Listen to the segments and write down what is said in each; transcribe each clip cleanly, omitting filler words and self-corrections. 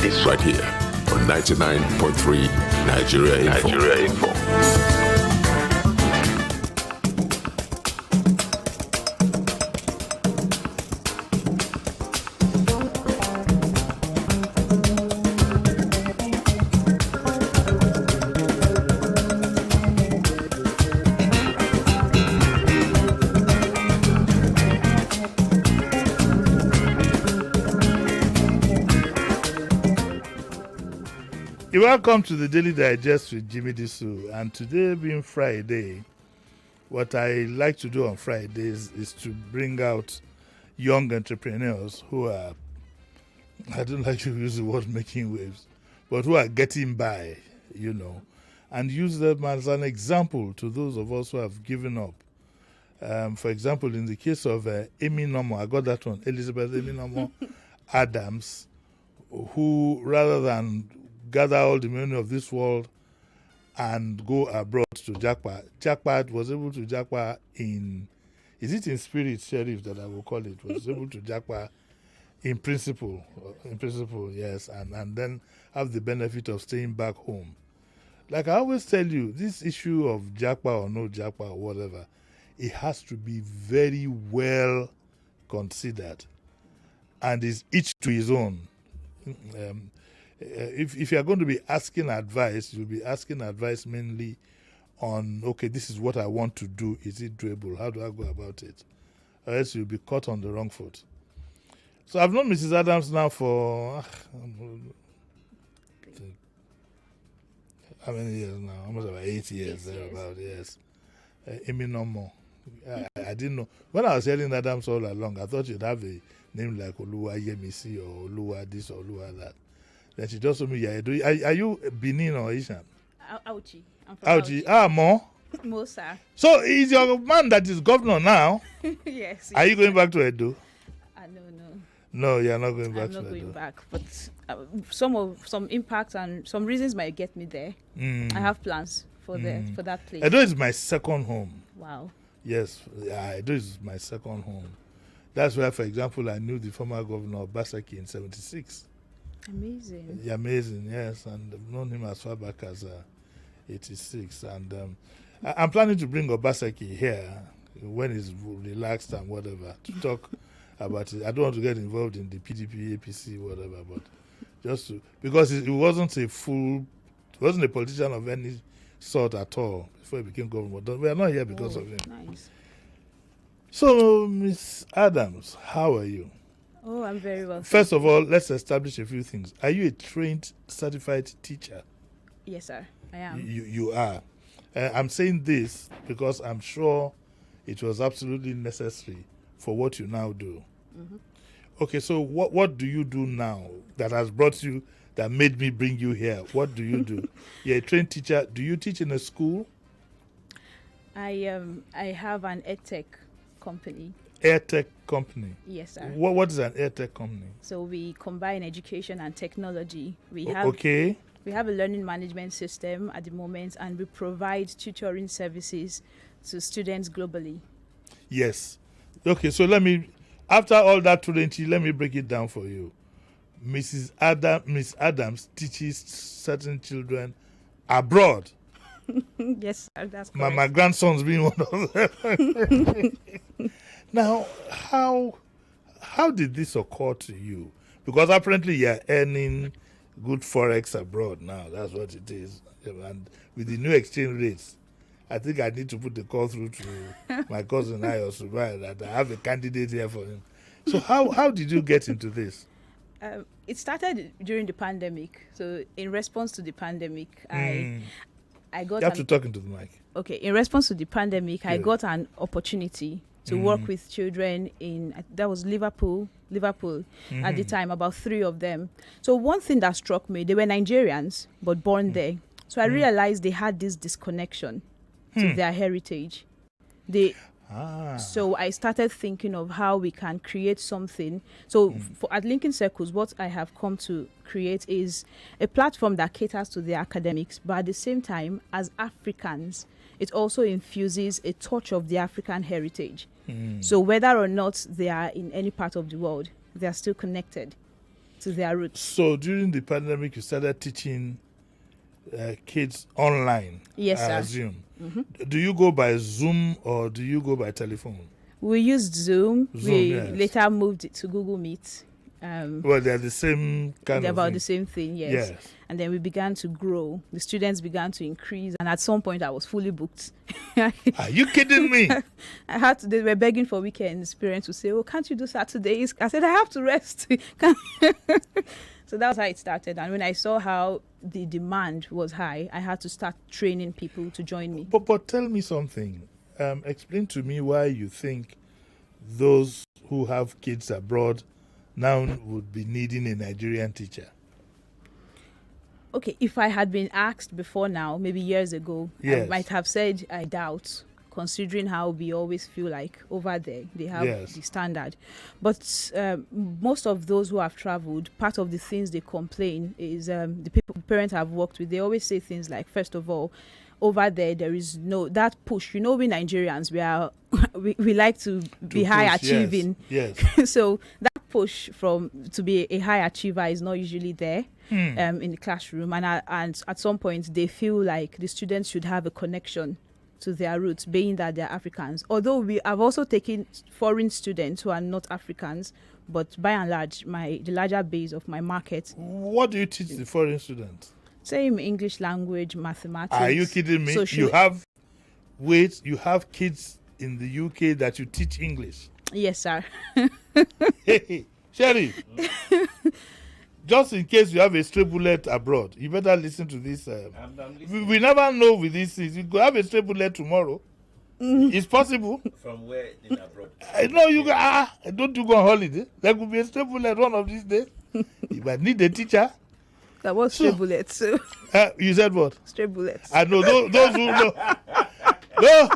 It's right here on 99.3 Nigeria Info. Welcome to the Daily Digest with Jimi Disu, and today being Friday, what I like to do on Fridays is to bring out young entrepreneurs who are, I don't like to use the word making waves, but who are getting by, and use them as an example to those of us who have given up. For example, in the case of Amy Nomo, I got that one, Elizabeth Amy Nomo Adams, who rather than gather all the money of this world and go abroad to Jackpot. Jackpot was able to Jackpot in spirit, Sheriff, that I will call it, was able to Jackpot in principle, yes, and then have the benefit of staying back home. Like I always tell you, this issue of Jackpot or no Jackpot or whatever, it has to be very well considered, and is each to his own. If you are going to be asking advice, you'll be asking advice mainly on, okay, this is what I want to do. Is it doable? How do I go about it? Or else you'll be caught on the wrong foot. So I've known Mrs. Adams now for, how many years now? Almost about 8 years, thereabout, yes. Amy no more. I didn't know. When I was hearing Adams all along, I thought you'd have a name like Oluwa Yemisi or Oluwa this or Oluwa that. Then she just told me, are you Benin or Asian? Auchi. I'm from Auchi. Mo? Mo, sir. So is your man that is governor now? Yes. Are you going back to Edo? No. No, you're not going back to Edo. I'm not going back, but some impact and some reasons might get me there. I have plans for that place. Edo is my second home. Wow. Yes, Edo is my second home. That's where, for example, I knew the former governor of Basaki in 1976. Amazing. Yeah, amazing, yes. And I've known him as far back as 86. And I'm planning to bring Obaseki here when he's relaxed and whatever to talk about it. I don't want to get involved in the PDP, APC, whatever, but just to, because he wasn't a politician of any sort at all before he became governor. But we are not here because of him. Nice. So, Miss Adams, how are you? Oh, I'm very well. First of all, let's establish a few things. Are you a trained, certified teacher? Yes, sir. I am. You are. I'm saying this because I'm sure it was absolutely necessary for what you now do. Mm-hmm. Okay, so what do you do now that has brought you, that made me bring you here? What do you do? You're a trained teacher. Do you teach in a school? I have an edtech company. EdTech company? Yes, sir. What is an EdTech company? So we combine education and technology. We have a learning management system at the moment, and we provide tutoring services to students globally. Yes. Okay, so after all that tutoring, let me break it down for you. Miss Adams teaches certain children abroad. Yes, sir, that's correct. My grandson's being one of them. Now, how did this occur to you? Because apparently you're earning good forex abroad now. That's what it is. And with the new exchange rates, I think I need to put the call through to my cousin Ayos that I have a candidate here for him. So how did you get into this? It started during the pandemic. So in response to the pandemic, I got... You have to talk into the mic. Okay. In response to the pandemic, I got an opportunity to work with children that was Liverpool at the time, about 3 of them. So one thing that struck me, they were Nigerians, but born there. So I realized they had this disconnection to their heritage. So I started thinking of how we can create something. So at Lincoln Circles, what I have come to create is a platform that caters to the academics, but at the same time, as Africans, it also infuses a touch of the African heritage. So whether or not they are in any part of the world, they are still connected. to their roots. So during the pandemic, you started teaching kids online. Yes, I sir. assume. Mm-hmm. Do you go by Zoom or do you go by telephone? We used Zoom. We yes. later moved it to Google Meet. Well, they're the same kind they're of about thing. the same thing, yes. And then we began to grow. The students began to increase, and at some point, I was fully booked. Are you kidding me? I had to. They were begging for weekends. Parents would say, "Oh, can't you do Saturdays?" I said, "I have to rest." So that was how it started. And when I saw how the demand was high, I had to start training people to join me. But tell me something. Explain to me why you think those who have kids abroad now would be needing a Nigerian teacher. Okay, if I had been asked before now, maybe years ago, yes. I might have said I doubt, considering how we always feel like over there they have yes. the standard. But most of those who have traveled, part of the things they complain is the parents I've worked with, they always say things like, first of all, over there is no that push. You know, we Nigerians, we like to be high achieving. Yes. So that push to be a high achiever is not usually there in the classroom, and at some point they feel like the students should have a connection to their roots, being that they're Africans. Although I've also taken foreign students who are not Africans, but by and large, the larger base of my market. What do you teach the foreign students? Same English language, mathematics. Are you kidding me? You have kids in the UK that you teach English. Yes, sir. Hey, Sherry, just in case you have a stray bullet abroad, you better listen to this. We never know with these things. You could have a stray bullet tomorrow. It's possible. From where in abroad? No, don't you go on holiday? There could be a stray bullet one of these days. You might need a teacher. That was stray bullets. So. You said what? Stray bullets. I know those who know. No,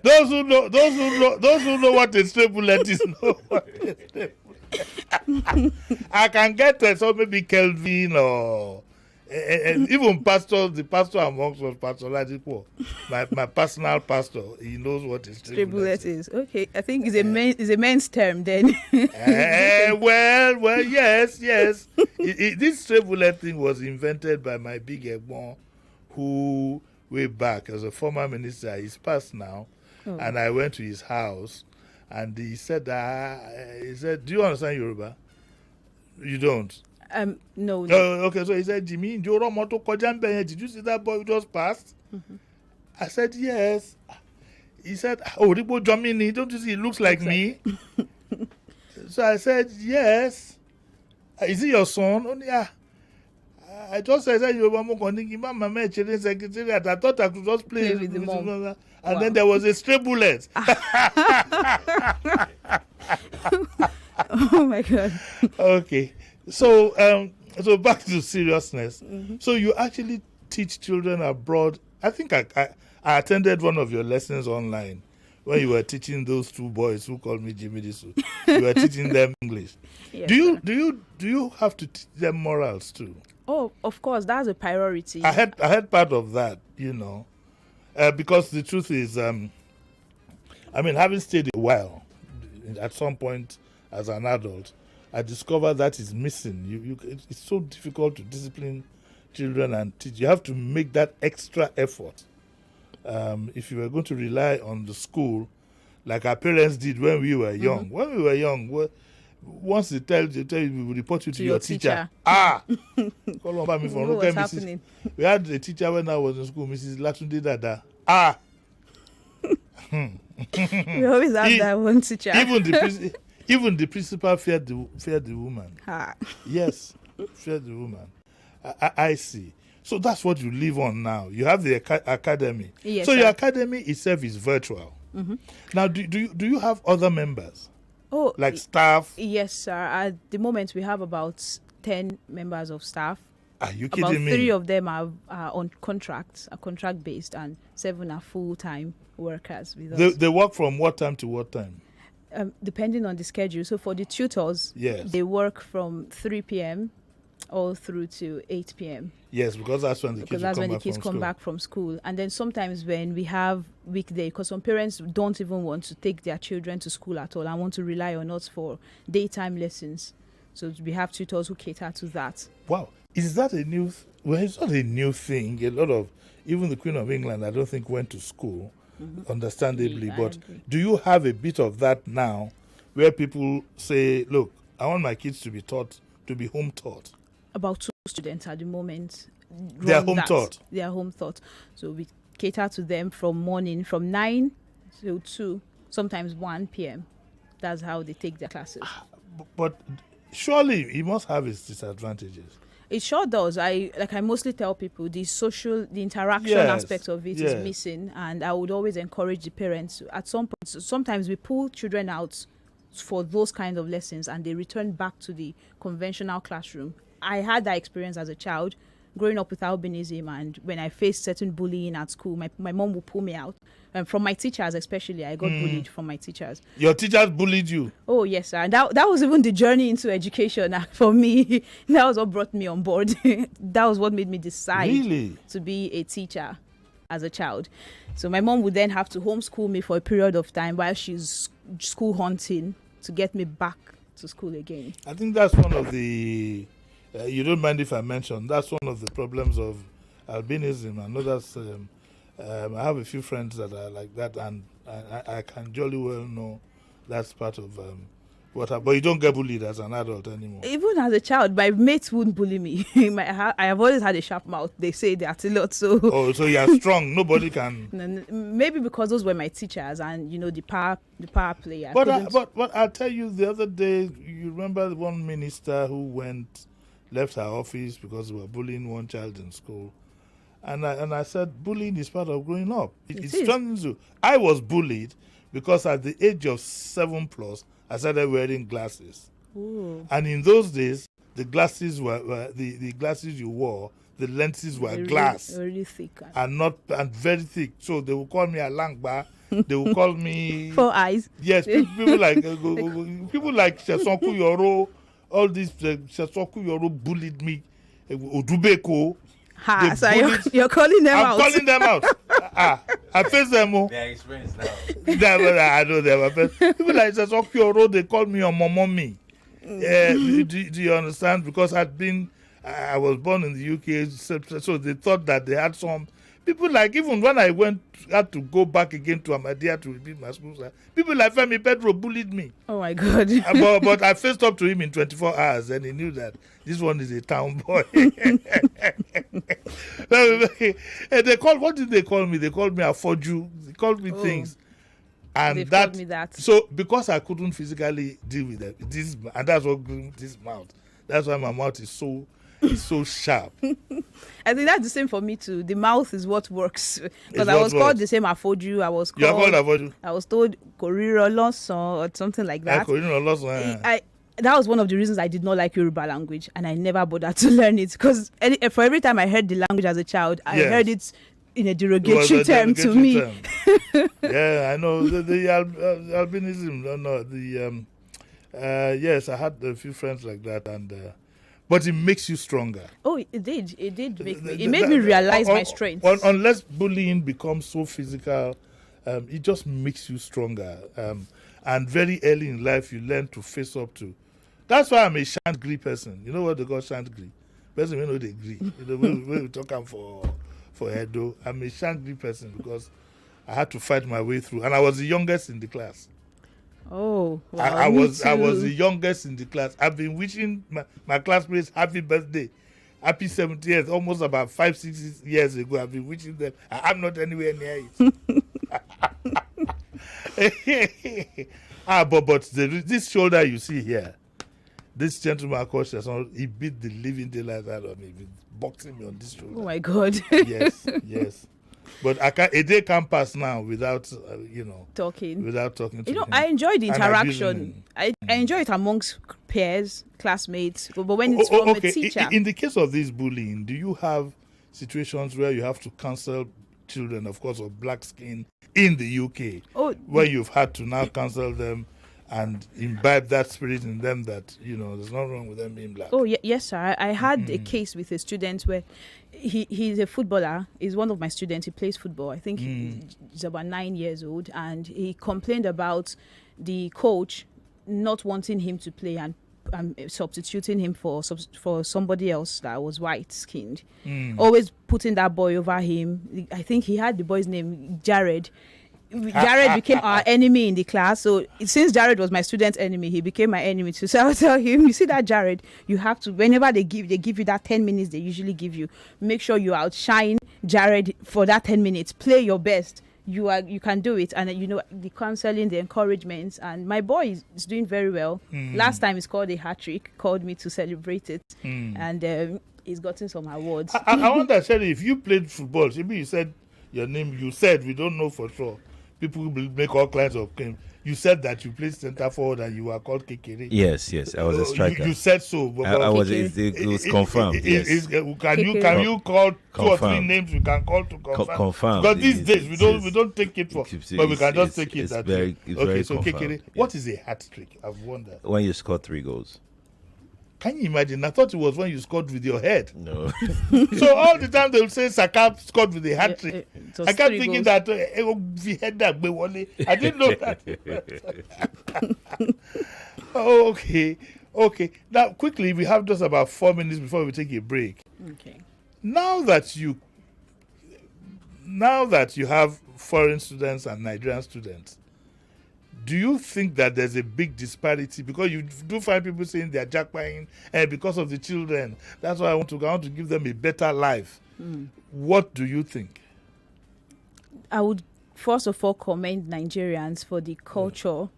those who know what a stray bullet is know what a stray bullet. I can get so maybe Kelvin or even the pastor amongst us, Pastor Ladipo, my personal pastor, he knows what a stray bullet is. Okay, I think it's a men's term then. Well, yes. This stray bullet thing was invented by my big Egbon, who way back as a former minister. He's passed now, and I went to his house, and he said, "Do you understand Yoruba? You don't." No. Okay, so he said, "Jimmy, did you see that boy who just passed?" Mm-hmm. I said, "Yes." He said, "Oh, Ribo Jomini, don't you see? He looks like me." So I said, "Yes." "Is he your son?" "Oh, yeah." I just said, "You secretariat." I thought I could just play with the mom. And then there was a stray bullet. Oh my God. Okay. So back to seriousness. Mm-hmm. So you actually teach children abroad. I think I attended one of your lessons online when you were teaching those two boys who called me Jimi Disu. You were teaching them English. Yes, do you have to teach them morals too? Oh, of course, that's a priority. I had part of that, because the truth is, having stayed a while, at some point as an adult, I discovered that is missing. It's so difficult to discipline children and teach. You have to make that extra effort. If you were going to rely on the school, like our parents did when we were young. Mm-hmm. When we were young, once they tell you, we will report you to your teacher. Call on me for what's happening? We had a teacher when I was in school, Mrs. Latunde Dada. We always have that one teacher. Even the principal feared the woman. Yes, feared the woman. I see. So that's what you live on now. You have the academy. Yes, so sir. Your academy itself is virtual. Mm-hmm. Now, do you have other members? Oh, like staff? Yes, sir. At the moment, we have about 10 members of staff. Are you kidding me? About 3 of them are on contracts, are contract-based, and 7 are full-time workers with us. They work from what time to what time? Depending on the schedule. So for the tutors, yes, they work from 3 p.m. all through to 8 p.m. Yes, because that's when the kids come back from school. And then sometimes when we have weekday, because some parents don't even want to take their children to school at all and want to rely on us for daytime lessons. So we have tutors who cater to that. Wow. Is that a new... Well, it's not a new thing. A lot of... Even the Queen of England, I don't think, went to school, understandably. Yeah, I But agree. do you have a bit of that now where people say, look, I want my kids to be taught, to be home taught? About 2 students at the moment. They are run home that. taught? They are home taught. So we cater to them from morning, from 9 till 2, sometimes 1 p.m. That's how they take their classes. But surely it must have its disadvantages. It sure does. I mostly tell people the interaction Yes, aspect of it is missing, and I would always encourage the parents at some point. Sometimes we pull children out for those kind of lessons, and they return back to the conventional classroom. I had that experience as a child, growing up with albinism, and when I faced certain bullying at school, my mom would pull me out. And from my teachers especially, I got bullied from my teachers. Your teachers bullied you? Oh, yes, sir. And that was even the journey into education for me. That was what brought me on board. That was what made me decide to be a teacher as a child. So my mom would then have to homeschool me for a period of time while she's school hunting to get me back to school again. I think that's one of the... you don't mind if I mention, that's one of the problems of albinism. I know that's... I have a few friends that are like that, and I can jolly well know that's part of but you don't get bullied as an adult anymore. Even as a child, my mates wouldn't bully me. I have always had a sharp mouth. They say that a lot. So so you're strong. Nobody can. Maybe because those were my teachers, and the power play. But I'll tell you, the other day, you remember the one minister who left her office because they were bullying one child in school. And I said, bullying is part of growing up. It's turning to... I was bullied because at the age of 7+, I started wearing glasses. Ooh. And in those days, the glasses were the glasses you wore, the lenses were glass. Really thick. And very thick. So they would call me a langba. They would call me... 4 eyes. Yes, people like Shesoku Yoro, all these Shesoku Yoro bullied me. Odubeko. So you're calling them out. I'm calling them out. I face them. They are experienced now. I know them. People like Shesoku, they call me on mommy. Do you understand? Because I was born in the UK, so they thought that they had some people like, even when I had to go back again to Ahmadiyya to repeat my school, people like Femi Pedro bullied me. Oh my God. but I faced up to him in 24 hours, and he knew that this one is a town boy. What did they call me? They called me a forju. They called me things. And called me that. So because I couldn't physically deal with it, and that's what grew this mouth. That's why my mouth is so sharp. I think that's the same for me too. The mouth is what works. Because I was called the same Afoju. You are called Afoju? I was told Koriro Loson or something like that. Koriro Loson. That was one of the reasons I did not like Yoruba language, and I never bothered to learn it, because for every time I heard the language as a child, I heard it in a derogatory term to me. Yeah, I know the albinism. Yes, I had a few friends like that, and but it makes you stronger. Oh, it did. It made me realize my strengths. Unless bullying becomes so physical, it just makes you stronger. And very early in life, you learn to face up to. That's why I'm a shantgri person. You know what they call shantgri? Person we know they agree. When we talk for Edo, I'm a shantgri person because I had to fight my way through, and I was the youngest in the class. Oh, wow, I was the youngest in the class. I've been wishing my classmates happy birthday, happy 70th, almost about 5-6 years ago. I've been wishing them. I'm not anywhere near it. But this shoulder you see here, this gentleman called Sheson, he beat the living daylight out of me, boxing me on this shoulder. Oh my God! Yes. But a day can't pass now without, talking. Without talking to him. I enjoy the interaction. I enjoy it amongst peers, classmates. But when it's from a teacher. In the case of this bullying, do you have situations where you have to counsel children, of course, of black skin in the UK, where you've had to now counsel them and imbibe that spirit in them that, there's nothing wrong with them being black? Oh, yes, sir. I had a case with a student where he's a footballer. He's one of my students. He plays football. I think he's about 9 years old. And he complained about the coach not wanting him to play and substituting him for somebody else that was white skinned. Always putting that boy over him. I think he had the boy's name Jared. Jared became our enemy in the class. So since Jared was my student enemy, he became my enemy too. So I'll tell him, you see that Jared, you have to, whenever they give you that 10 minutes they usually give you, make sure you outshine Jared for that 10 minutes. Play your best. You can do it. And the counseling, the encouragement, and my boy is doing very well. Last time he scored a hat-trick, called me to celebrate it, and he's gotten some awards. I wonder, Sherry, if you played football, maybe you said your name, you said, we don't know for sure. People will make all kinds of claims. You said that you played centre forward and you were called Kekere. Yes, I was a striker. You said so. But I was. It was confirmed. Yes. Can you call two or three names we can call to confirm? Confirm. Because these days we don't take it for, but we can just take it that way. Okay, so Kekere, what is a hat trick? I've wondered. When you score 3 goals. Can you imagine? I thought it was when you scored with your head. No. So all the time they'll say Saka scored with a hat trick. I kept thinking goals. that he had that Bewole. I didn't know that. Okay. Now quickly, we have just about 4 minutes before we take a break. Okay. Now that you have foreign students and Nigerian students, do you think that there's a big disparity? Because you do find people saying they're jackpotting because of the children. That's why I want to give them a better life. What do you think? I would first of all commend Nigerians for the culture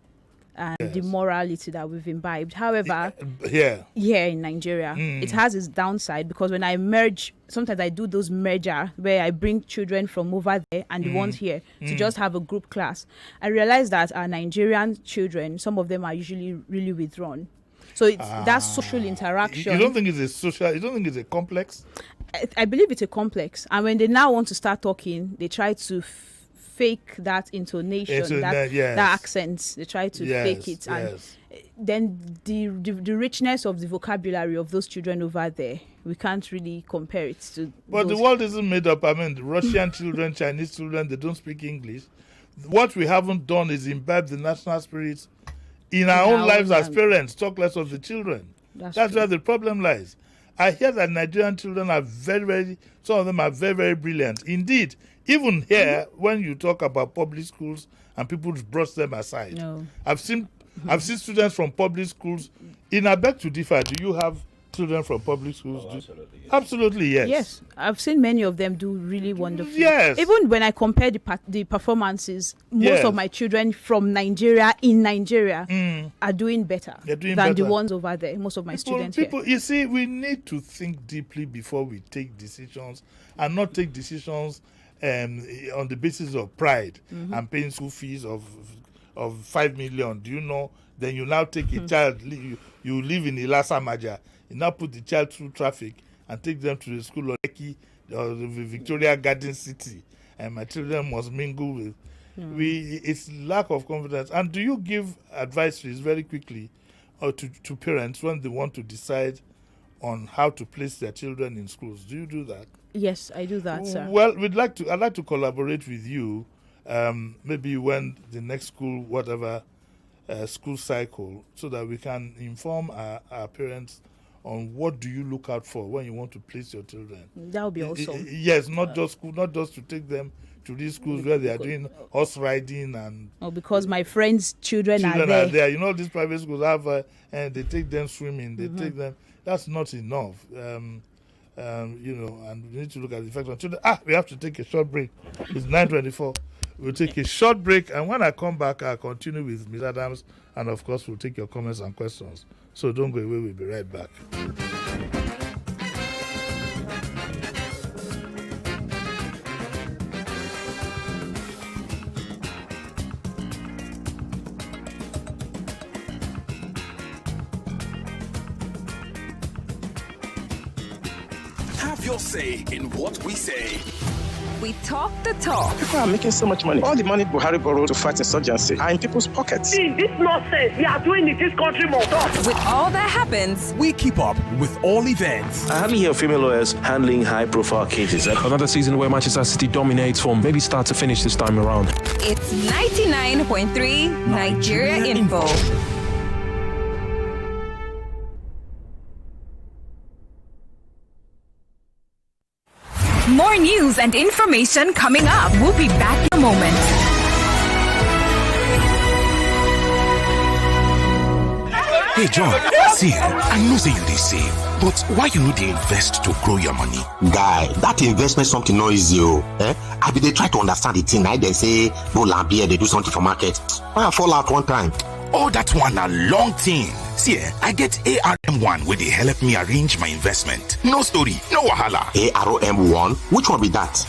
and the morality that we've imbibed. However, here in Nigeria, it has its downside, because when I merge, sometimes I do those merger where I bring children from over there and the ones here to just have a group class. I realize that our Nigerian children, some of them are usually really withdrawn. So it's that social interaction. You don't think it's you don't think it's a complex? I believe it's a complex. And when they now want to start talking, they try to fake that intonation, that accent. They try to fake it, and then the richness of the vocabulary of those children over there, we can't really compare it to. But the world isn't made up. I mean, Russian children, Chinese children, they don't speak English. What we haven't done is imbibe the national spirit in our own lives as parents. Talk less of the children. That's where the problem lies. I hear that Nigerian children are some of them are very, very brilliant. Indeed, even here, when you talk about public schools and people brush them aside, I've seen students from public schools. I beg to differ. Do you have children from public schools? Absolutely, yes. Yes, I've seen many of them do really wonderfully. Yes. Even when I compare the performances, most of my children from Nigeria are doing better than the ones over there. Most of my students here. You see, we need to think deeply before we take decisions, and not take decisions on the basis of pride and paying school fees of 5 million. Do you know? Then you now take a child. You live in Ilasa Maja. You now put the child through traffic and take them to the school of Eki or the Victoria Garden City, and my children must mingle with. It's lack of confidence. And do you give advisories very quickly to parents when they want to decide on how to place their children in schools? Do you do that? Yes, I do that, sir. Well, I'd like to collaborate with you. Maybe when the next school cycle, so that we can inform our parents on what do you look out for when you want to place your children. That would be awesome. Yes, not just to take them to these schools where they are doing horse riding and. Oh, because my friends' children are there. You know, these private schools have and they take them swimming. They take them. That's not enough. And we need to look at the effect on children. We have to take a short break. It's 9:24. We'll take a short break, and when I come back, I'll continue with Ms. Adams, and of course, we'll take your comments and questions. So don't go away, we'll be right back. Have your say in what we say. We talk the talk. People are making so much money. All the money Buhari borrowed to fight insurgency are in people's pockets. See, this nonsense we are doing in this country must stop. With all that happens, we keep up with all events. I hardly hear female lawyers handling high-profile cases. Another season where Manchester City dominates from maybe start to finish this time around. It's 99.3 Nigeria Info. More news and information coming up. We'll be back in a moment. Hey John, see, I know say you dey save, but why you no dey invest to grow your money? Guy, that investment something no easy I be dey try to understand the thing. I dey say go Lambia, they do something for market. I fall out one time. Oh, that one a long thing. See, I get ARM1 where they help me arrange my investment. No story, no wahala. ARM1? Which one be that?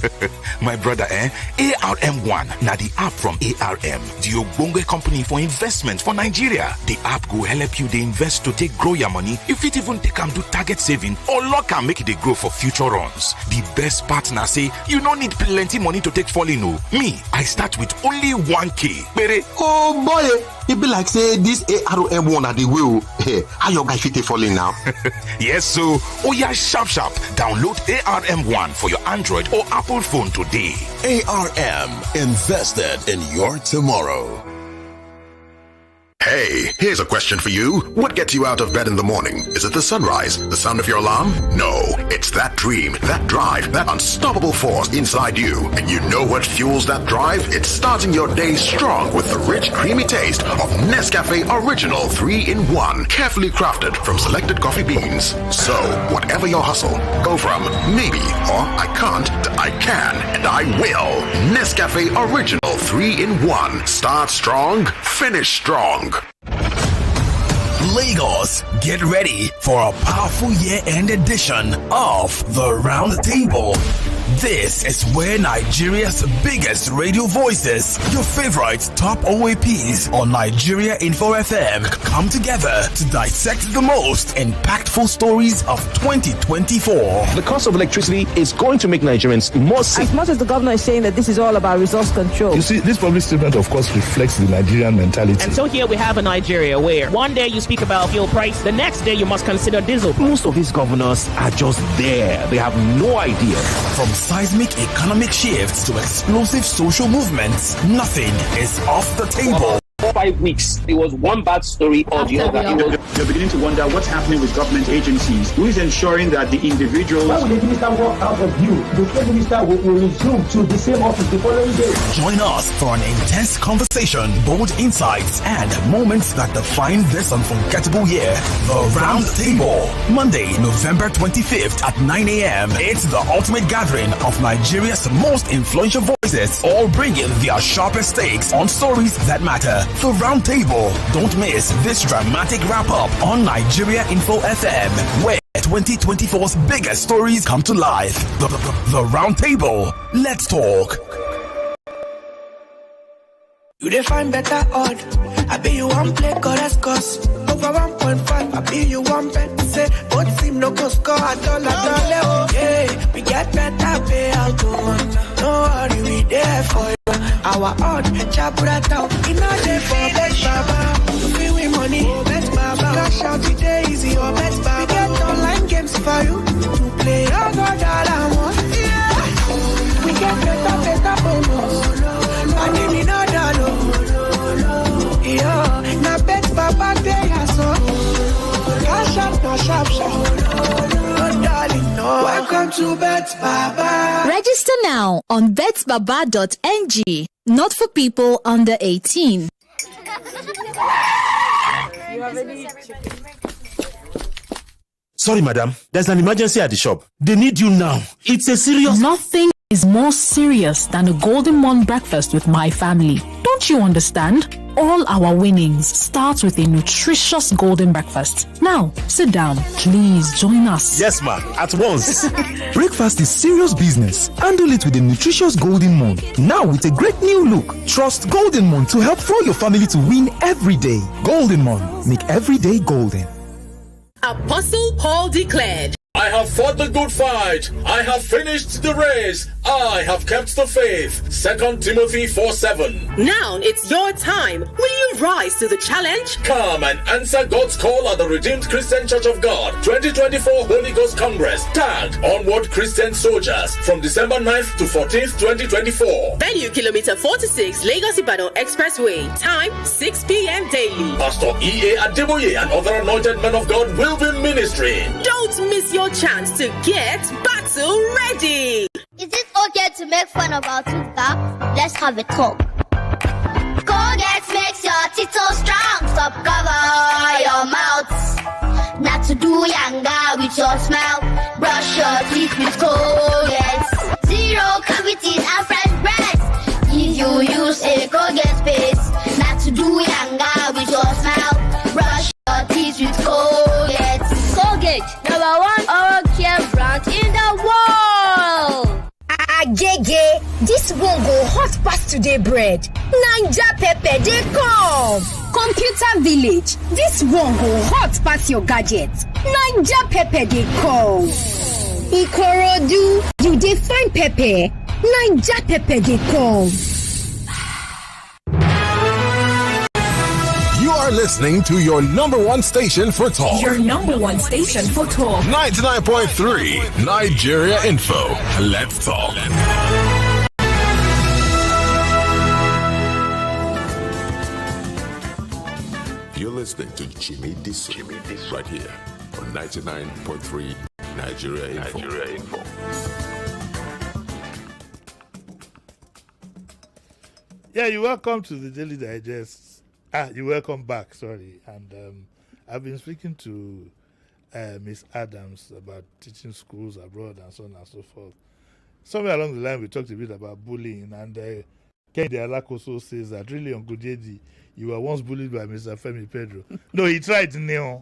My brother, ARM1, now the app from ARM, the Ogbonge company for investment for Nigeria. The app go help you they invest to take grow your money. If it even take do target saving or lock and make it grow for future runs. The best partner say you don't need plenty money to take fall in. Me, I start with only 1K. Bere. Oh boy, it be like say this ARM1 are the will. Hey, how your guy fit falling now? Yes, so yeah, sharp. Download ARM1 for your Android or Apple phone today. ARM, invested in your tomorrow. Hey, here's a question for you. What gets you out of bed in the morning? Is it the sunrise? The sound of your alarm? No, it's that dream, that drive, that unstoppable force inside you. And you know what fuels that drive? It's starting your day strong with the rich, creamy taste of Nescafe Original 3-in-1, carefully crafted from selected coffee beans. So, whatever your hustle, go from maybe or I can't to I can and I will. Nescafe Original 3-in-1. Start strong, finish strong. Lagos, get ready for a powerful year-end edition of The Round Table. This is where Nigeria's biggest radio voices, your favorite top OAPs on Nigeria Info FM, come together to dissect the most impactful stories of 2024. The cost of electricity is going to make Nigerians more sick. As much as the governor is saying that this is all about resource control. You see, this public statement, of course, reflects the Nigerian mentality. And so here we have a Nigeria where one day you speak about fuel price, the next day you must consider diesel. Most of these governors are just there. They have no idea. From seismic economic shifts to explosive social movements, nothing is off the table. 5 weeks, it was one bad story or the other. You're beginning to wonder what's happening with government agencies. Who is ensuring that the individuals... Why will the minister walk out of you? The state minister will resume to the same office the following day. Join us for an intense conversation, bold insights, and moments that define this unforgettable year. The Round Table. Monday, November 25th at 9 a.m. It's the ultimate gathering of Nigeria's most influential voices, all bringing their sharpest takes on stories that matter. The Round Table. Don't miss this dramatic wrap-up on Nigeria Info FM, where 2024's biggest stories come to life. The Round Table. Let's talk. You define better odd. I be you one play cause over 1.5. I be you one bet. Say both team no go score at all. Oh yeah, we get better payout to one. No worry, we there for you. Our odd chabra down. In a day for bet baba. You feel we money, bet baba. Cash out today easy or bet baba. We get online games for you to play. Oh God, yeah. We get better bonus. And in another. Yeah, now bet Baba day so. Cash up, no sharp. Oh, darling, no. Welcome to Bet Baba. Register now on betbaba.ng. Not for people under 18. You have any chicken? Sorry, madam. There's an emergency at the shop. They need you now. It's a serious... Nothing is more serious than a Golden Morn breakfast with my family. Don't you understand? All our winnings start with a nutritious golden breakfast. Now, sit down. Please join us. Yes, ma'am. At once. Breakfast is serious business. Handle it with a nutritious Golden Morn. Now with a great new look. Trust Golden Morn to help throw your family to win every day. Golden Morn. Make every day golden. Apostle Paul declared, I have fought the good fight. I have finished the race. I have kept the faith. 2 Timothy 4:7. Now it's your time. Will you rise to the challenge? Come and answer God's call at the Redeemed Christian Church of God 2024 Holy Ghost Congress. Tag Onward Christian Soldiers from December 9th to 14th, 2024. Venue kilometer 46 Lagos Ibadan Expressway. Time 6 p.m. daily. Pastor E.A. Adeboye and other anointed men of God will be ministering. Don't miss your chance to get battle ready. Colgate to make fun of our tooth gap. Let's have a talk. Colgate makes your teeth so strong. Stop cover your mouth. Not to do yanga with your smile. Brush your teeth with Colgate. Zero cavities and fresh breath. If you use a Colgate paste. Not to do yanga with your smile. Brush your teeth with Colgate. Colgate, #1 oral care brand in the world. Agege, this one go hot past today bread. Ninja pepper they come. Computer village, this one go hot past your gadget. Ninja pepper they come. Ikorodu, you dey find pepper. Ninja pepper they come. You are listening to your number one station for talk. Your number one station for talk. 99.3 Nigeria Info. Let's talk. You're listening to Jimi Disu right here on 99.3 Nigeria Info. Yeah, you're welcome to the Daily Digest. You're welcome back, sorry. And I've been speaking to Miss Adams about teaching schools abroad and so on and so forth. Somewhere along the line, we talked a bit about bullying, and Ken Alakoso says that really, Uncle JD, you were once bullied by Mr. Femi Pedro. No, he tried, Neon,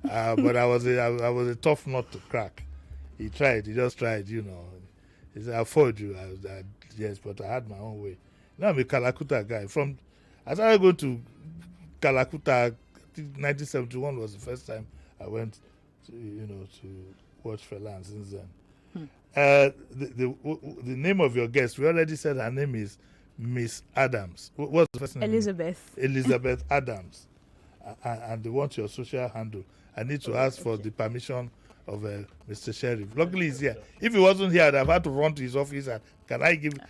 but I was a tough nut to crack. He just tried, you know. He said, I fought you. Yes, but I had my own way. Now I'm a Kalakuta guy. I started going to Kalakuta. I think 1971 was the first time I went to watch Fela, and since then. The name of your guest, we already said her name is Miss Adams. What's the first name? Elizabeth Adams. And they want your social handle. I need to ask for the permission of Mr. Sheriff. Luckily he's here. If he wasn't here, I'd have had to run to his office and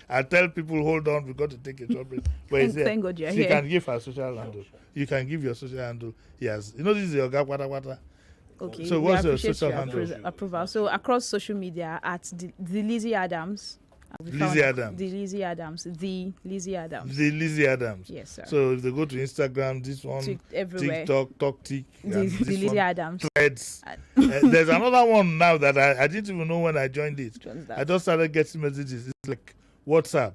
I'll tell people, hold on, we've got to take a short break. But he's here. Thank God you're here. She can give her social handle. You can give your social handle. Yes. You know this is your Wata. Okay. So what's your social handle? Approval. So across social media at the Lizzie Adams. Lizzie Adams. The Lizzie Adams. The Lizzie Adams. The Lizzie Adams. Yes, sir. So if they go to Instagram, this one, everywhere. TikTok, TokTik, the Lizzie Adams. Threads. There's another one now that I didn't even know when I joined it. I just started getting messages. It's like WhatsApp.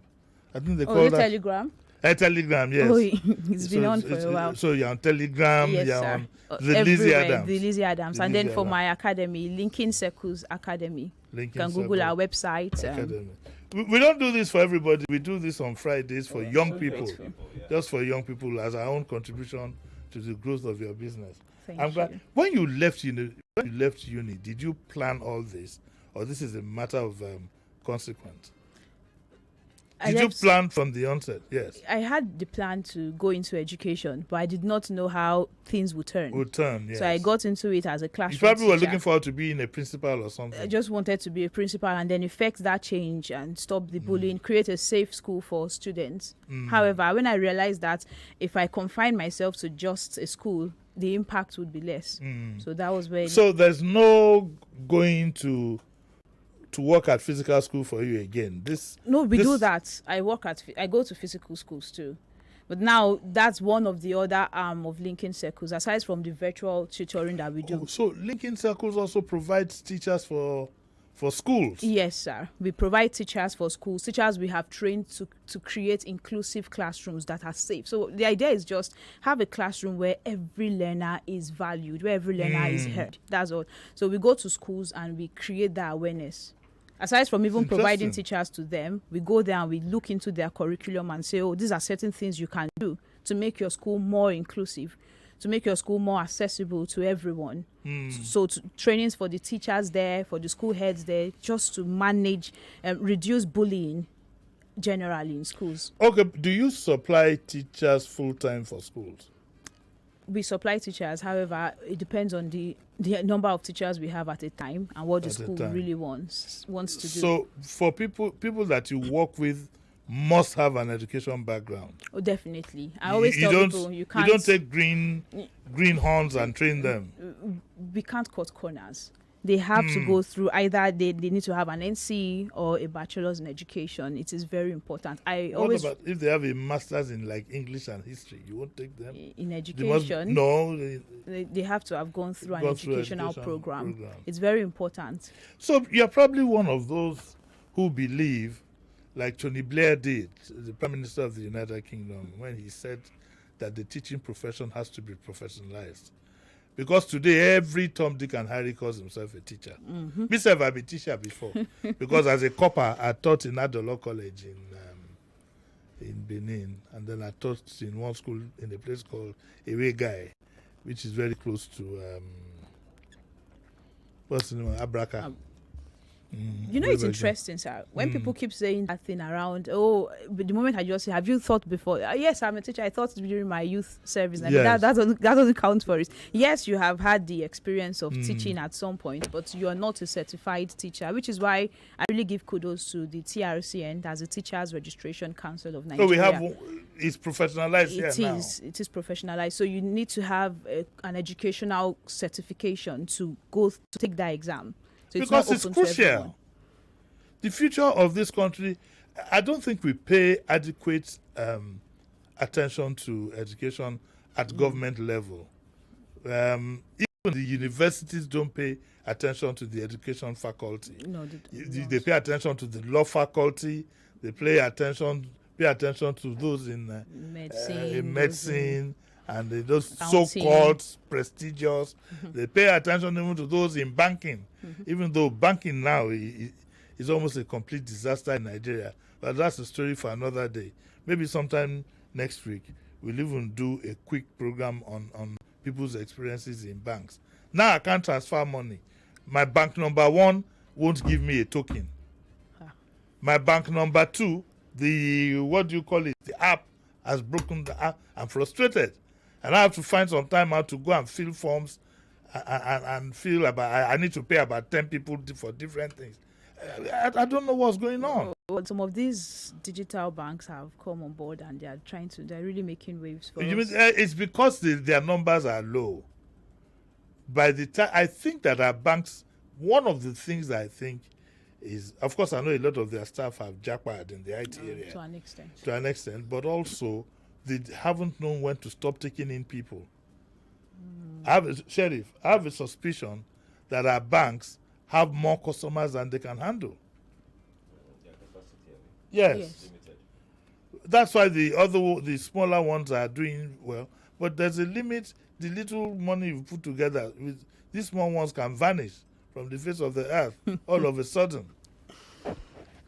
I think they call that Telegram. Telegram, yes. Oh, it's been on for a while. So you're on Telegram, yes, you're sir. on the Lizzie Adams. The Lizzie Adams. And then for my academy, Linking Circles Academy. You can Google our website. We don't do this for everybody. We do this on Fridays for young people. Just for young people as our own contribution to the growth of your business. I'm glad. When you left uni, did you plan all this? Or this is a matter of consequence? Did you plan from the onset? Yes. I had the plan to go into education, but I did not know how things would turn. Yes. So I got into it as a classroom You probably teacher. were looking forward to being a principal or something. I just wanted to be a principal and then effect that change and stop the bullying, create a safe school for students. However, when I realized that if I confine myself to just a school, the impact would be less. So that was when... So there's no going to work at physical school for you again. We do that. I go to physical schools too. But now that's one of the other arm of Linking Circles, aside from the virtual tutoring that we do. So Linking Circles also provides teachers for schools? Yes, sir. We provide teachers for schools. Teachers we have trained to create inclusive classrooms that are safe. So the idea is just have a classroom where every learner is valued, where every learner is heard. That's all. So we go to schools and we create that awareness. Aside from even providing teachers to them, we go there and we look into their curriculum and say, these are certain things you can do to make your school more inclusive, to make your school more accessible to everyone. So trainings for the teachers there, for the school heads there, just to manage and reduce bullying generally in schools. Okay, do you supply teachers full-time for schools? We supply teachers, however, it depends on the number of teachers we have at a time and what the school really wants to do. So for people that you work with must have an education background. Oh, definitely. I always tell people you can't... You don't take greenhorns and train them. We can't cut corners. they have to go through either they need to have an NC or a bachelor's in education. It is very important. What about if they have a master's in like English and history? You won't take them in education. They have to have gone through an educational program. It's very important. So you're probably one of those who believe, like Tony Blair did, the Prime Minister of the United Kingdom, when he said that the teaching profession has to be professionalized. Because today, every Tom, Dick, and Harry calls himself a teacher. Myself, I've been a teacher before. Because as a copper, I taught in Adolo College in Benin. And then I taught in one school in a place called Ewegai, which is very close to, what's the name? Abraka. You know, it's interesting, sir. When people keep saying that thing around, but the moment I just say, have you thought before? Yes, I'm a teacher. I thought during my youth service. I mean, that doesn't count for it. Yes, you have had the experience of teaching at some point, but you are not a certified teacher, which is why I really give kudos to the TRCN as a Teachers Registration Council of Nigeria. So we have, it's professionalized now. It is professionalized. So you need to have an educational certification to take that exam. So because it's crucial. The future of this country, I don't think we pay adequate attention to education at government level. Even the universities don't pay attention to the education faculty. No, they pay attention to the law faculty. They pay attention to those in medicine. And those so-called prestigious, they pay attention even to those in banking, even though banking now is almost a complete disaster in Nigeria. But that's a story for another day. Maybe sometime next week, we'll even do a quick program on people's experiences in banks. Now I can't transfer money. My bank number 1 won't give me a token. My bank number 2, the app has broken the app. I'm frustrated. And I have to find some time out to go and fill forms and feel about, I need to pay about 10 people for different things. I don't know what's going on. Well, some of these digital banks have come on board and they're really making waves for us. Mean, it's because their numbers are low. By the time, I think that our banks, one of the things I think is, of course, I know a lot of their staff have jackpot in the IT area. To an extent. But also, they haven't known when to stop taking in people. I have a suspicion that our banks have more customers than they can handle. Yes. That's why the smaller ones are doing well. But there's a limit. The little money you put together, these small ones can vanish from the face of the earth all of a sudden.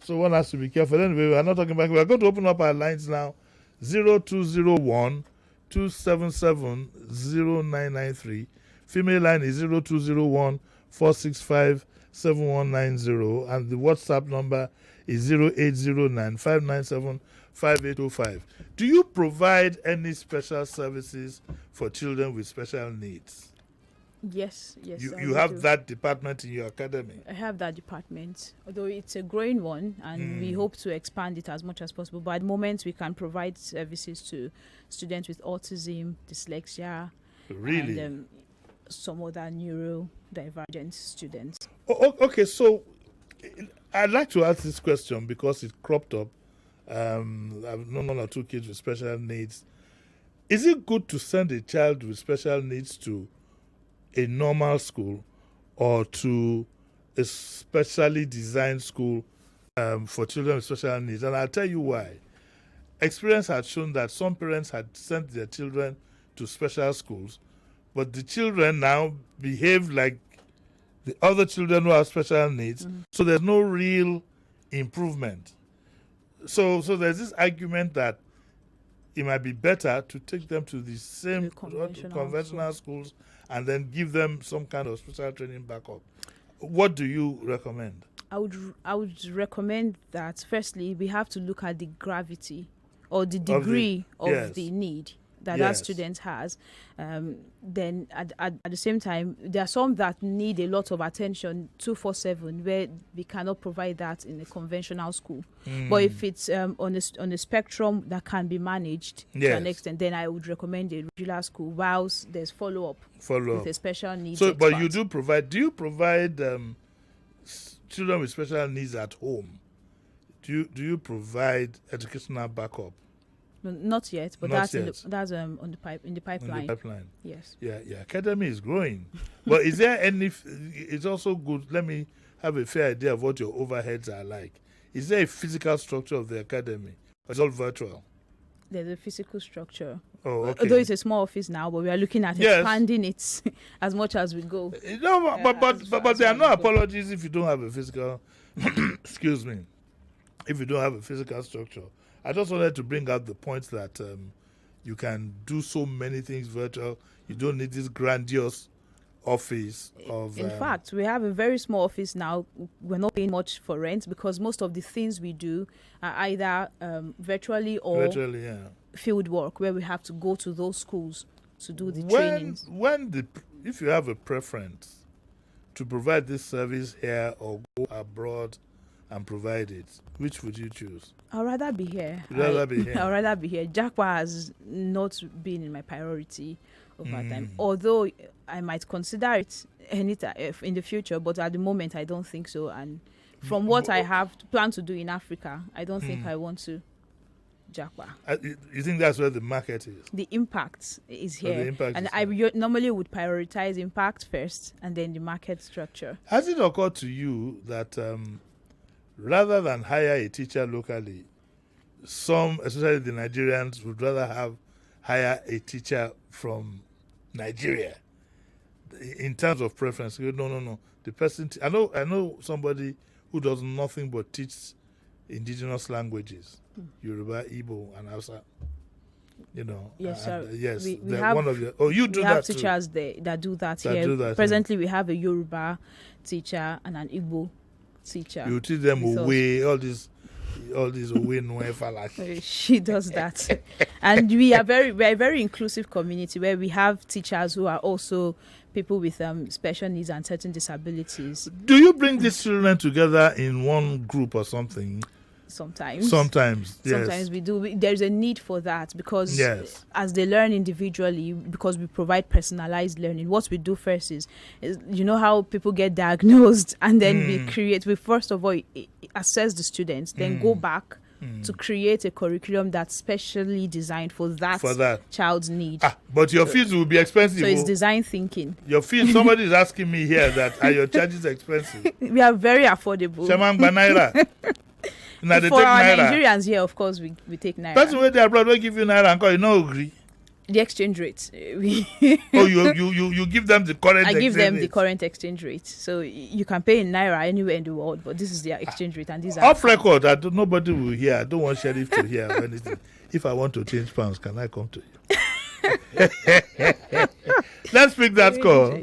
So one has to be careful. Anyway, we're not talking about. We're going to open up our lines now. 0201 277 0993. Female line is 0201 465 7190, and the WhatsApp number is 0809 597 5805. Do you provide any special services for children with special needs? Yes. You have that department in your academy? I have that department, although it's a growing one, and we hope to expand it as much as possible. But at the moment, we can provide services to students with autism, dyslexia, and some other neurodivergent students. Okay, so I'd like to ask this question because it cropped up. I've known 1 or 2 kids with special needs. Is it good to send a child with special needs to a normal school or to a specially designed school for children with special needs? And I'll tell you why. Experience had shown that some parents had sent their children to special schools, but the children now behave like the other children who have special needs, so there's no real improvement. So there's this argument that it might be better to take them to the same conventional schools and then give them some kind of special training backup. What do you recommend? I would recommend that firstly we have to look at the gravity or the degree of the need. that student has, then at the same time, there are some that need a lot of attention 24/7, where we cannot provide that in a conventional school. But if it's on a spectrum that can be managed to an extent, then I would recommend a regular school whilst there's follow-up with a special needs. So, but you do provide children with special needs at home? Do you provide educational backup? No, not yet, but that's in the pipeline. In the pipeline. Yes. Yeah. Academy is growing, but is there any? It's also good. Let me have a fair idea of what your overheads are like. Is there a physical structure of the academy? Or it's all virtual? There's a physical structure. Oh, okay. Although it's a small office now, but we are looking at expanding it as much as we go. No, but there are no apologies if you don't have a physical. Excuse me. If you don't have a physical structure. I just wanted to bring out the point that you can do so many things virtual. You don't need this grandiose office of... In fact, we have a very small office now. We're not paying much for rent because most of the things we do are either virtually or field work, where we have to go to those schools to do the trainings. If you have a preference to provide this service here or go abroad and provide it, which would you choose? I'd rather be here. I'd rather be here. I'd rather be here. Japa has not been in my priority over time, although I might consider it anytime in the future, but at the moment I don't think so. And from what I have planned to do in Africa, I don't think I want to Japa. You think that's where the market is? The impact is here. The impact and is I normally would prioritize impact first and then the market structure. Has it occurred to you that rather than hire a teacher locally, some, especially the Nigerians, would rather hire a teacher from Nigeria in terms of preference? No. The person, I know somebody who does nothing but teach indigenous languages, Yoruba, Igbo, and Hausa. Yes, sir. Yes, we have one of your. Oh, you do that too. We have teachers that do that here. Presently, we have a Yoruba teacher and an Igbo teacher. You teach them away all these away no. She does that, and we are a very inclusive community where we have teachers who are also people with special needs and certain disabilities. Do you bring these children together in one group or something? Sometimes we do. There's a need for that because as they learn individually, because we provide personalized learning, what we do first is how people get diagnosed, and then we first of all assess the students, then go back to create a curriculum that's specially designed for that child's need. But your fees will be expensive. So it's design thinking. Your fees, somebody is asking me here that are your charges expensive? We are very affordable. Now for our Nigerians here, of course, we take naira. That's why they abroad will give you naira and call you no agree. The exchange rate. You give them the current. I give them the current exchange rate, so you can pay in naira anywhere in the world, but this is their exchange rate, and these are off record. Nobody will hear. I don't want Sheriff to hear or anything. If I want to change pounds, can I come to you? Let's pick that call.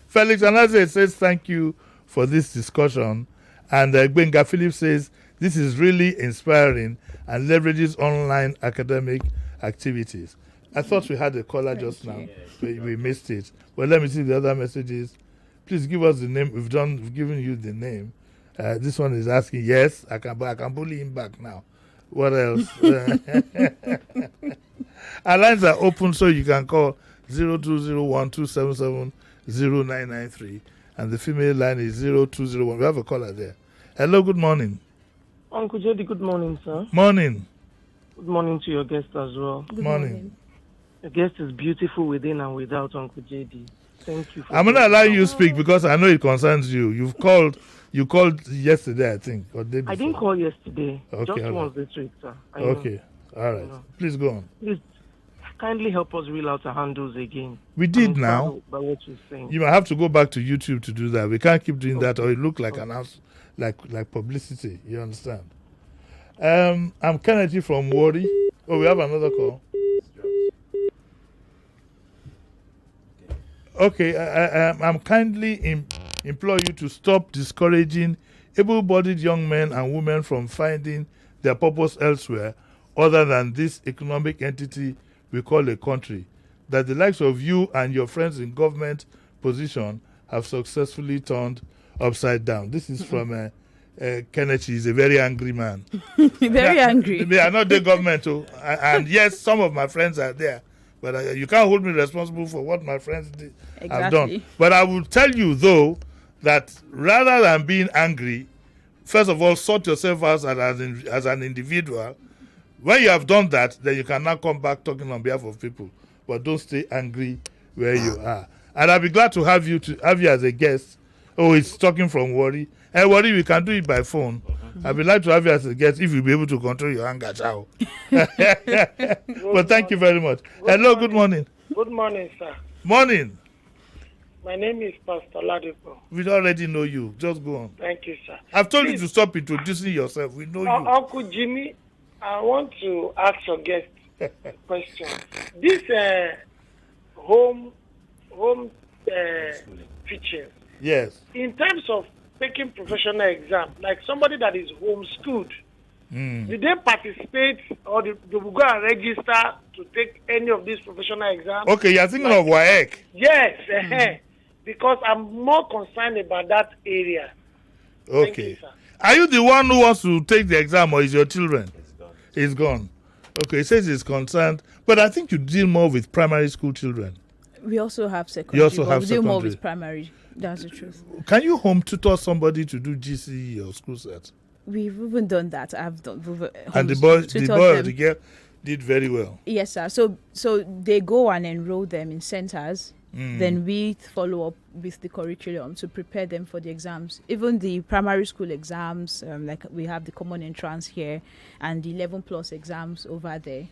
Felix Anaze says thank you for this discussion. And Gbenga Philip says, this is really inspiring and leverages online academic activities. I thought we had a caller just now. We missed it. Well, let me see the other messages. Please give us the name. We've given you the name. This one is asking, yes, I can bully him back now. What else? Our lines are open, so you can call 0201-277-0993. And the female line is 0201. We have a caller there. Hello, good morning. Uncle Jody, good morning, sir. Morning. Good morning to your guest as well. Good morning. Your guest is beautiful within and without, Uncle JD. Thank you. I'm going to allow you to speak because I know it concerns you. You called yesterday, I think, or day before. I didn't call yesterday. Okay, just once this week, sir. Okay, all right. Please go on. Please kindly help us reel out our handles again. We did now. By what you're saying. You might have to go back to YouTube to do that. We can't keep doing that, or it look like an house, like publicity. You understand? I'm Kennedy from Wari. Oh, we have another call. Okay, I'm kindly implore you to stop discouraging able-bodied young men and women from finding their purpose elsewhere, other than this economic entity we call a country, that the likes of you and your friends in government position have successfully turned upside down. This is from Kenneth. He's a very angry man. Very angry. They are not the government, and yes, some of my friends are there, but you can't hold me responsible for what my friends have done. But I will tell you, though, that rather than being angry, first of all, sort yourself out as an individual. When you have done that, then you can now come back talking on behalf of people. But don't stay angry where you are. And I'll be glad to have you as a guest. Oh, he's talking from Worry. Hey, Worry, we can do it by phone. I'd be glad to have you as a guest if you'll be able to control your anger. Ciao. But thank you very much. Hello, good morning. Good morning, sir. Morning. My name is Pastor Ladipo. We already know you. Just go on. Thank you, sir. I've told you to stop introducing yourself. We know you. Uncle Jimmy, I want to ask your guest a question. This home teaching. Yes. In terms of taking professional exam, like somebody that is homeschooled, did they participate or they will go and register to take any of these professional exams? Okay, you're thinking of WAEC. Yes, because I'm more concerned about that area. Okay. You, are you the one who wants to take the exam, or is your children? It's gone. Okay, it says he's concerned, but I think you deal more with primary school children. We also have secondary. You also have we secondary. deal more with primary. That's the truth. Can you home tutor somebody to do GCE or school set? We've even done that. I've done. And the boy or the girl did very well. Yes, sir. So they go and enroll them in centers. Then we follow up with the curriculum to prepare them for the exams. Even the primary school exams, like we have the common entrance here and the 11+ exams over there.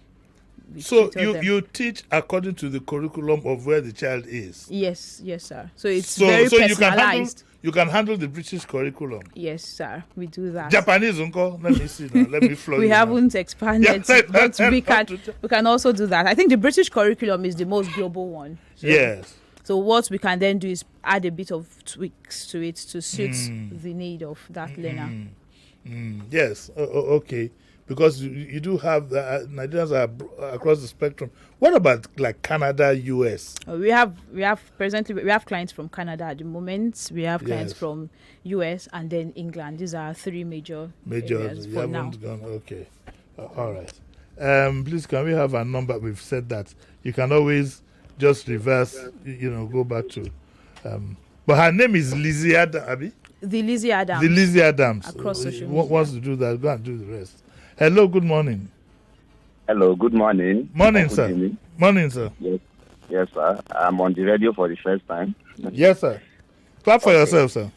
So you teach according to the curriculum of where the child is? Yes, sir. So it's very personalized. You can handle the British curriculum? Yes, sir. We do that. Japanese, uncle? Let me see now. Let me flow We haven't expanded, but we can also do that. I think the British curriculum is the most global one. So, yes. So what we can then do is add a bit of tweaks to it to suit the need of that learner. Yes. Okay. Because you do have Nigerians are across the spectrum. What about like Canada, US? We have clients from Canada at the moment. We have clients from US and then England. These are three major areas you for haven't now. Gone. Okay. All right. Please, can we have a number? We've said that you can always just reverse. Go back to. But her name is Lizzie Adams. The Lizzie Adams. The Lizzie Adams. Across social media. Wants to do that? Go and do the rest. Hello, good morning. Hello, good morning. Morning, sir. Jimmy. Morning, sir. Yes, sir. I'm on the radio for the first time. Yes, sir. Clap for yourself, sir.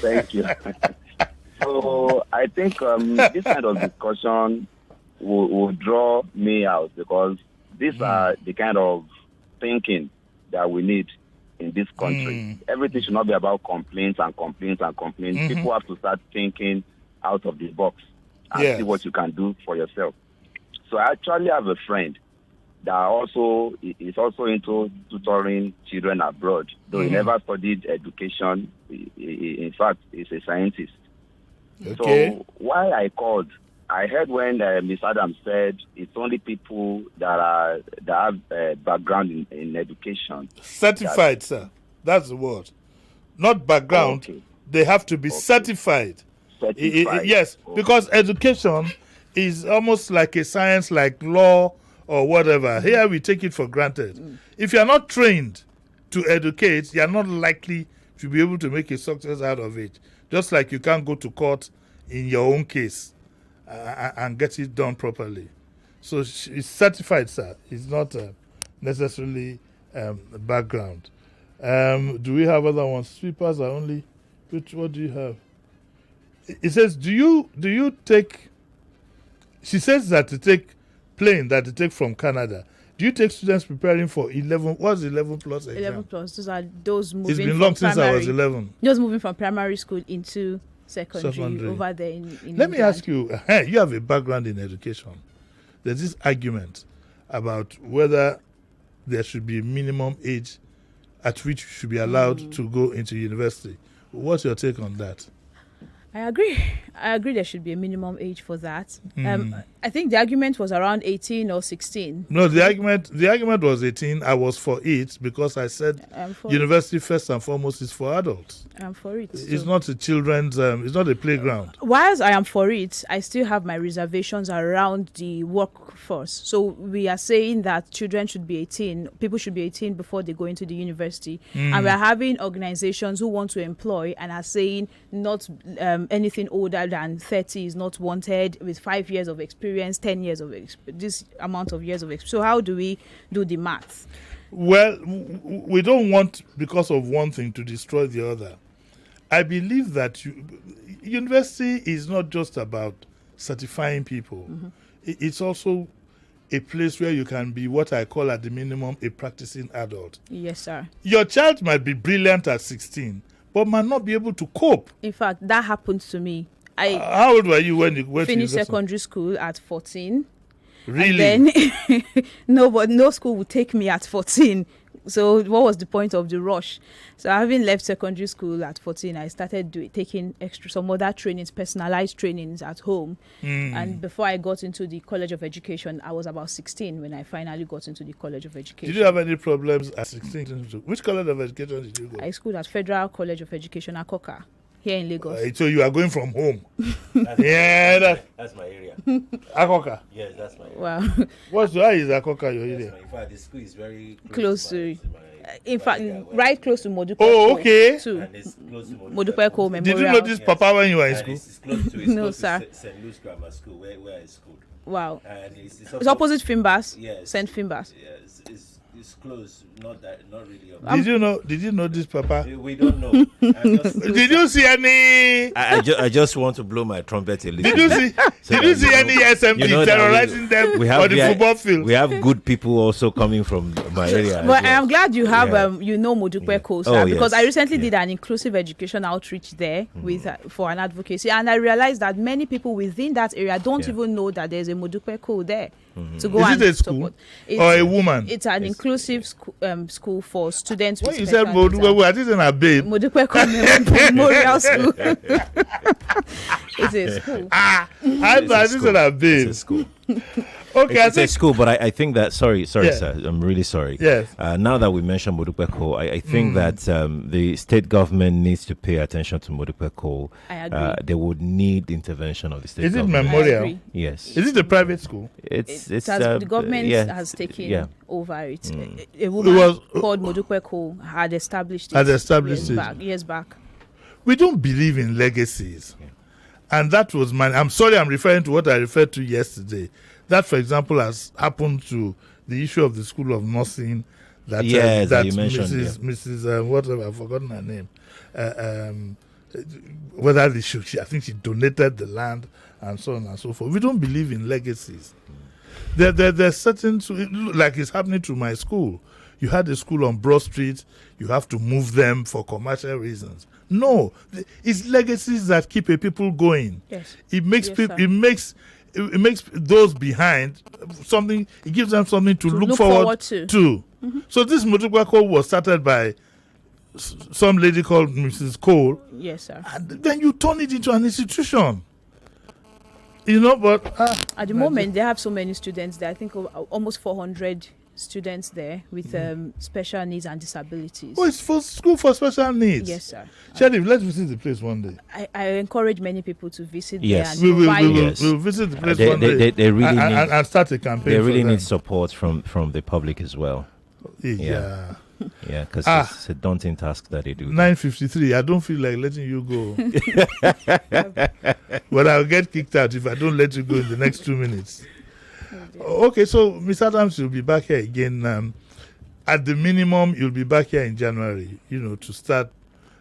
Thank you. So I think this kind of discussion will draw me out because these are the kind of thinking that we need in this country. Everything should not be about complaints and complaints and complaints. People have to start thinking out of the box and see what you can do for yourself. So I actually have a friend that is also into tutoring children abroad, though he never studied education. In fact, he's a scientist. Okay. So why I called, I heard when Ms. Adams said it's only people that have background in education. Certified, sir. That's the word. Not background. Okay. They have to be certified. Yes, because education is almost like a science like law or whatever. Here we take it for granted. If you're not trained to educate, you're not likely to be able to make a success out of it. Just like you can't go to court in your own case and get it done properly. So it's certified, sir. It's not necessarily background. Do we have other ones? Sweepers are only... What do you have? It says, do you take... She says that to take from Canada. Do you take students preparing for 11? What's 11+ exam? 11+. Those are those moving. It's been long since I was 11. Those moving from primary school into secondary. Over there in Let me ask you. You have a background in education. There's this argument about whether there should be a minimum age at which you should be allowed to go into university. What's your take on that? I agree there should be a minimum age for that. I think the argument was around 18 or 16. No, the argument was 18. I was for it because I said university first and foremost is for adults. I'm for it. It's not a children's, it's not a playground. Whilst I am for it, I still have my reservations around the workforce. So we are saying that children should be 18, people should be 18 before they go into the university. And we are having organizations who want to employ and are saying not anything older than 30 is not wanted with 5 years of experience, 10 years of this amount of years of experience. So how do we do the maths? Well, we don't want, because of one thing, to destroy the other. I believe that university is not just about certifying people. It's also a place where you can be what I call at the minimum a practicing adult. Yes, sir. Your child might be brilliant at 16, but might not be able to cope. In fact, that happened to me. How old were you when you went to finished secondary school at 14? Really? And then no school would take me at 14. So what was the point of the rush? So having left secondary school at 14, I started taking some other trainings, personalized trainings at home. And before I got into the College of Education, I was about 16 when I finally got into the College of Education. Did you have any problems at 16? Which College of Education did you go? I schooled at Federal College of Education, Akoka, here in Lagos. So you are going from home? That's my area. Akoka? Yes, that's my area. Wow. Why is Akoka your area? In fact, the school is very close to in fact, right close to Modupe. Oh, okay. And it's close to Modupe Memorial. Did you know this Papa when you were in school? It's close to no, sir. St. Louis Grammar School, where I schooled. Wow. And it's opposite Fimbas. Yes. St. Fimbas. Yes, it's close. Not really. Did you know this Papa? We don't know. Did you see any? I just want to blow my trumpet a little. Did you see any SMT terrorizing them on the football field? We have good people also coming from my area. But I'm glad you have Modupe Coast, because I recently did an inclusive education outreach there with for an advocacy, and I realized that many people within that area don't even know that there's a Modupe Co there. To go Is it a school or a woman? It's an inclusive school for students. When you said Modupe, I didn't a babe. Modupe Memorial School. It's a school. I didn't a babe. It's a school. Okay, it's a school, but I think that sorry, sir, I'm really sorry. Yes. Now that we mentioned Modupeko, I think that the state government needs to pay attention to Modupeko. I agree. They would need the intervention of the state. Is it government. Memorial? Yes. Is it a private school? It's the government has taken over it. A woman called Modupeko had established it. Years back. We don't believe in legacies. And that was I'm sorry, I'm referring to what I referred to yesterday. That, for example, has happened to the issue of the School of Nursing. That that you mentioned, Mrs. Whatever, I've forgotten her name. Whether I think she donated the land and so on and so forth. We don't believe in legacies. There's certain, like it's happening to my school. You had a school on Broad Street. You have to move them for commercial reasons. No, it's legacies that keep a people going. Yes. It makes people. It makes those behind something. It gives them something to look forward to. Mm-hmm. So this Modupe was started by some lady called Mrs. Cole. Yes, sir. And then you turn it into an institution. But at the moment they have so many students there. I think almost 400 students there with special needs and disabilities. Oh, it's for school for special needs. Yes, sir. Sheriff, let's visit the place one day. I encourage many people to visit there. And we'll visit the place one day. They really need and start a campaign. They really need support from the public as well. Yeah. Yeah, because it's a daunting task that they do. 9:53. I don't feel like letting you go. But I'll get kicked out if I don't let you go in the next 2 minutes. Okay, so Ms. Adams, you'll be back here again. At the minimum, you'll be back here in January, to start.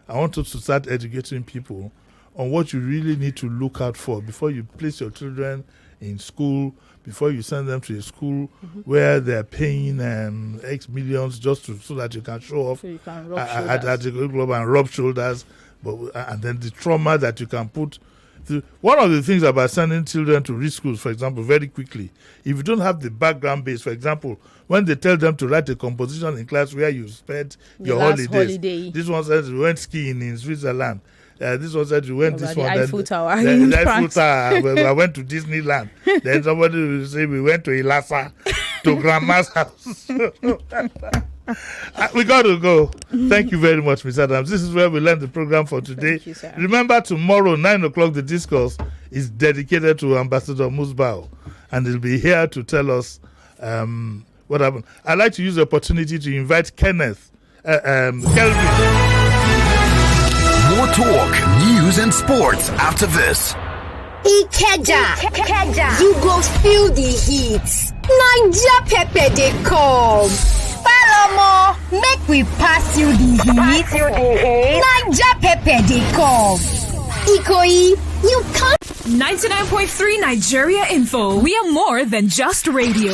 I want you to start educating people on what you really need to look out for before you place your children in school, before you send them to a school where they're paying X millions just so that you can show off at the club and rub shoulders, and then the trauma that you can put. One of the things about sending children to rich schools, for example, very quickly, if you don't have the background base, for example, when they tell them to write a composition in class where you spent your holidays, this one says we went skiing in Switzerland, This one said you went this one. The Eiffel Tower. The Eiffel Tower. I went to Disneyland. Then somebody will say we went to Ilasa, to Grandma's house. We got to go. Thank you very much, Ms. Adams. This is where we end the program for today. Thank you, sir. Remember, tomorrow, 9 o'clock, the discourse is dedicated to Ambassador Musbao, and he'll be here to tell us what happened. I'd like to use the opportunity to invite Kenneth, Kelvin. More talk, news, and sports after this. Ikeja, you go feel the heat. Naija pepper dey come. Falomo, make we pass you the heat. Naija pepper dey come. Ikoyi, you can't. 99.3 Nigeria Info. We are more than just radio.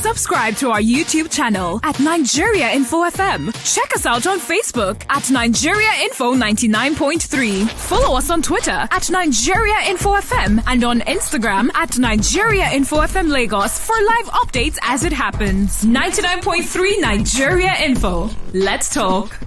Subscribe to our YouTube channel at Nigeria Info FM. Check us out on Facebook at Nigeria Info 99.3. Follow us on Twitter at Nigeria Info FM and on Instagram at Nigeria Info FM Lagos for live updates as it happens. 99.3 Nigeria Info. Let's talk.